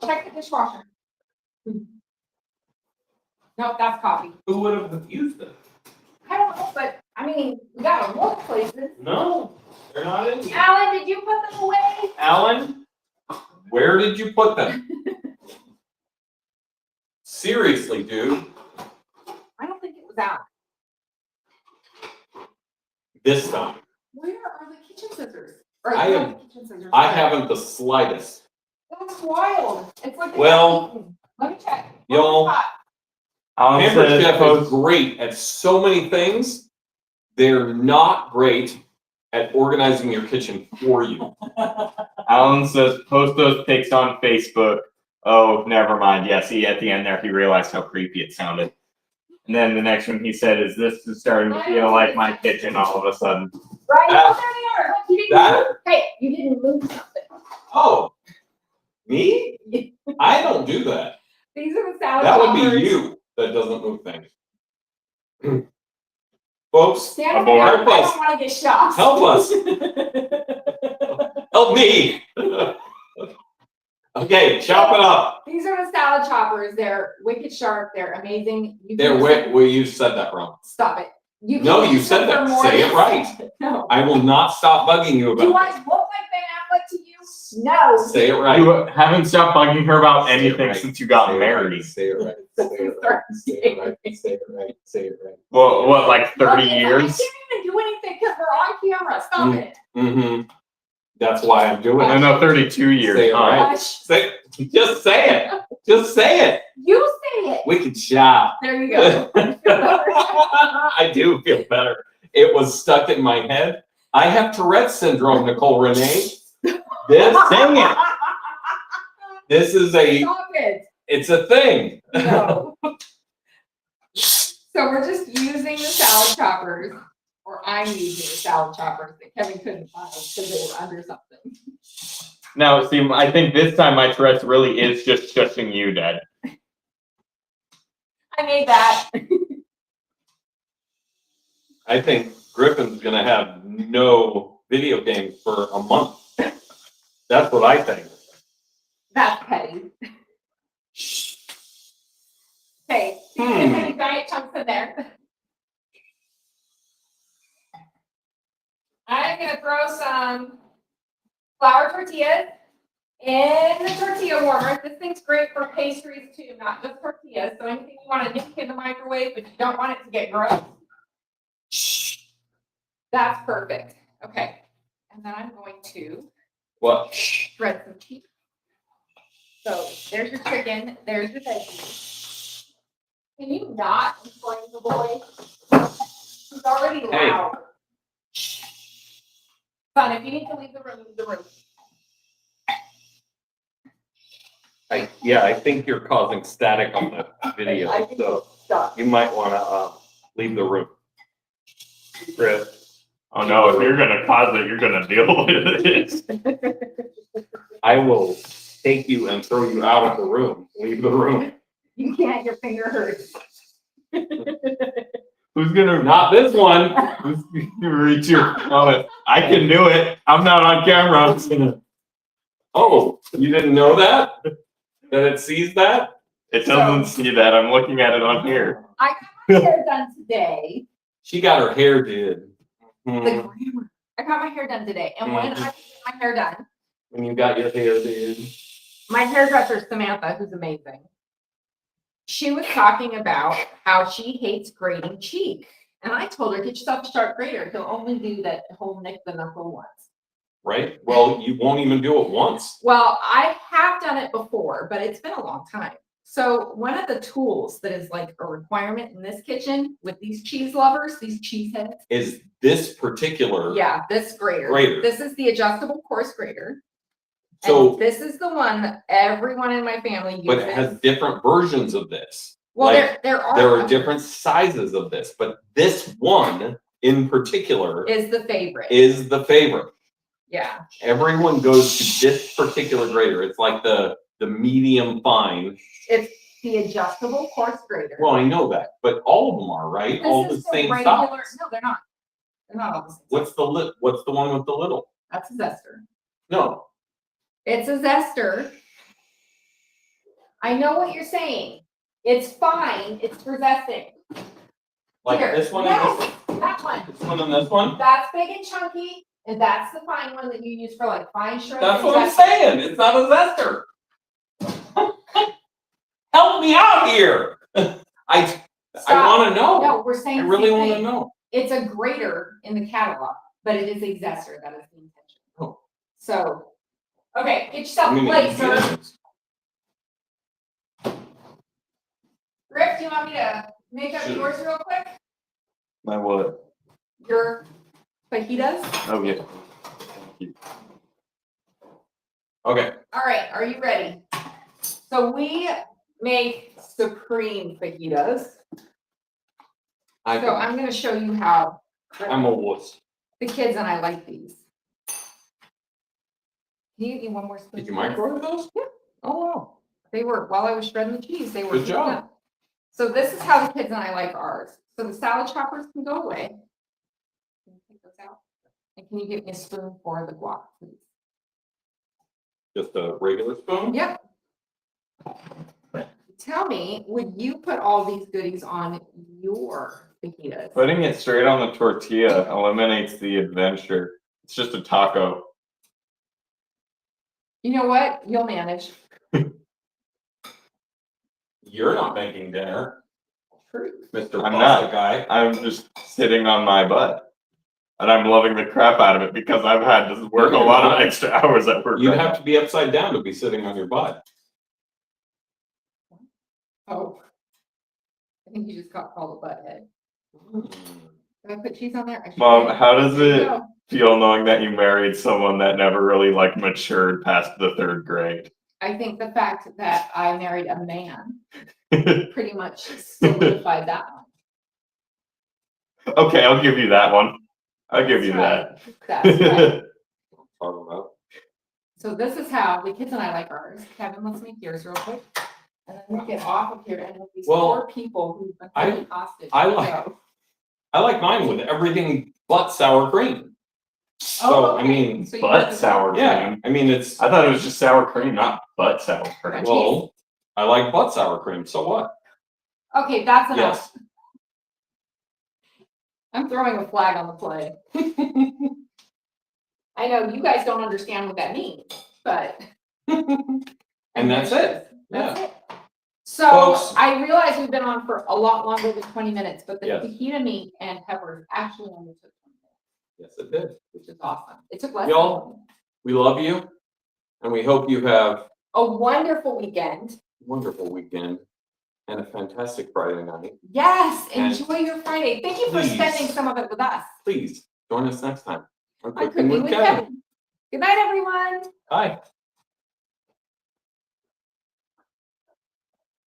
Check the dishwasher. Nope, that's coffee. Who would have used it? I don't know, but I mean, we gotta look places. No, they're not in here. Alan, did you put them away? Alan, where did you put them? Seriously, dude, I don't think it was Alan. this time. Where are the kitchen scissors? Or I not am- the kitchen scissors, I but- haven't the slightest. That's wild. It's like. they Well, got eaten. Let me check. y'all- One spot. Alan Pampered says, Chef is post, great at so many things. They're not great at organizing your kitchen for you. Alan says, post those pics on Facebook. Oh, never mind. Yes, at the end there, he realized how creepy it sounded. And then the next one he said is, this is starting to feel like my kitchen all of a sudden. Right, That- oh, there they are. Look, you didn't that- move. Hey, you didn't move something. Oh, me? I don't do that. These are the salad That would choppers. be you that doesn't move things. Folks, Stand up. Abort. I Help us. don't wanna get shot. Help us. help me. Okay, chop it up. These are the salad choppers. They're wicked sharp. They're amazing. You There, can use wait, them- well, you said that wrong. Stop it. You can No, you use them said that. for more Say it than- right. No. I will not stop bugging you Do about I look like Ben Affleck to you? No. it. Say it right. You haven't stopped bugging her about Say it anything right. since you got Say it married. right. Say it right. Say it right. Say it right. Say it right. Say it right. Well, what, like 30 Look, I years? can't even do anything because we're on camera. Stop it. Mm-hmm. That's why I'm doing I it. know, 32 years. Say it huh? right. Gosh, Say, just say it. Just say it. you say it. Wicked job. There you go. I do feel better. It was stuck in my head. I have Tourette's syndrome, Nicole Renee. This, Dang it. this is Stop it. it's a thing. No. So we're just using the salad choppers. Or I need new salad choppers that Kevin couldn't find because they were under something. Now, see, I think this time my Tourette's really is just shushing you, Dad. I made that. I think Griffin's gonna have no video games for a month. That's what I think. That's petty. Okay, see if there's any giant chunks in there. I'm gonna throw some flour tortillas in the tortilla warmer. This thing's great for pastries too, not just tortillas. So anything you want to nick in the microwave, but you don't want it to get gross. That's perfect. Okay, and then I'm going to What? shred some cheese. So there's your chicken, there's your veggies. Can you not explain the boy? He's already Hey. loud. Son, if you need to leave the room, leave the room. Yeah, I think you're causing static on the video, I think so it's stuck. you might wanna, leave the room. Chris. Oh no, if you're gonna cause it, you're gonna deal with it. I will take you and throw you out of the room. Leave the room. You can't, your finger hurts. Who's gonna Not this one. who's gonna reach your comment? I can do it. I'm not on camera. Oh, you didn't know that? That it sees that? It doesn't see that. I'm looking at it on here. I got my hair done today. She got her hair did. The grammar. I got my hair done today, and when I get my hair done, When you got your hair did. my hairdresser Samantha, who's amazing, she was talking about how she hates grating cheese, and I told her, get yourself a sharp grater. He'll only do that whole nick the knuckle once. Right? Well, you won't even do it once. Well, I have done it before, but it's been a long time. So one of the tools that is like a requirement in this kitchen with these cheese lovers, these cheese heads. Is this particular. Yeah, this grater. Grater. This is the adjustable coarse grater. So, And this is the one that everyone in my family uses. but it has different versions of this. Well, like, there are. There are others. different sizes of this, but this one in particular Is the favorite. is the favorite. Yeah. Everyone goes to this particular grater. It's like the medium fine. It's the adjustable coarse grater. Well, I know that, but all of them are, right? This All the is same regular. size. No, they're not. They're not all the same. What's the one with the little? That's a zester. No, It's a zester. I know what you're saying. It's fine. It's for zesting. like Here. this one Yes, and that one. this one and this one? That's big and chunky, and that's the fine one that you use for like fine shreds. That's and what I'm zesting. saying. It's not a zester. Help me out here. I Stop. wanna know. No, we're saying. I really same wanna thing. know. It's a grater in the catalog, but it is a zester. That is the intention. Oh. So, okay, get yourself I'm a gonna plate, eat sir. this. Rick, do you want me to make up Sure. yours real quick? My what? Your fajitas? Oh yeah. Okay, All right, are you ready? So we make supreme fajitas. So I'm gonna show you how I'm a wuss. the kids and I like these. Can you give me one more spoon? Did you microwave those? Yeah. Oh, wow. They were, while I was shredding the cheese, they were. Good heating job. up. So this is how the kids and I like ours. So the salad choppers can go away. Can you take those out? And can you give me a spoon for the guac, please? Just a regular spoon? Yep. Tell me, would you put all these goodies on your fajitas? Putting it straight on the tortilla eliminates the adventure. It's just a taco. You know what? You'll manage. You're not making dinner, Truth. Mr. I'm Pasta not. Guy. I'm just sitting on my butt. And I'm loving the crap out of it because I've had to work a lot of extra hours at work. You'd right have to be upside down to be sitting on your butt. Oh. I think you just got called a butthead. Did I put cheese on there? I should Mom, have. how does There you it go. feel knowing that you married someone that never really like matured past the 3rd grade? I think the fact that I married a man pretty much solidified that one. Okay, I'll give you that one. I'll give you That's that. right. That's right. Talking about. So this is how the kids and I like ours. Kevin, let's make yours real quick. And then we'll get off of here and with these Well, poor people who've been taken hostage. I like- So- I like mine with everything but sour cream. So, I okay. mean, So you But like- sour yeah, cream. I mean, it's, I thought it was just sour cream, not butt sour cream. Right. well, I like but sour cream, so what? Okay, that's enough. Yes, I'm throwing a flag on the play. I know you guys don't understand what that means, but. and that's it, That's yeah. it. So Folks. I realize we've been on for a lot longer than 20 minutes, but the Yes. fajita meat and peppers actually only took 20 minutes, Yes, it did. which is awesome. It took less. Y'all. than 20 minutes. We love you, and we hope you have A wonderful weekend. a wonderful weekend and a fantastic Friday night. Yes, And enjoy your Friday. Thank you for please. spending some of it with us. Please join us next time on On Cooking with Kevin. Good night, everyone. Bye.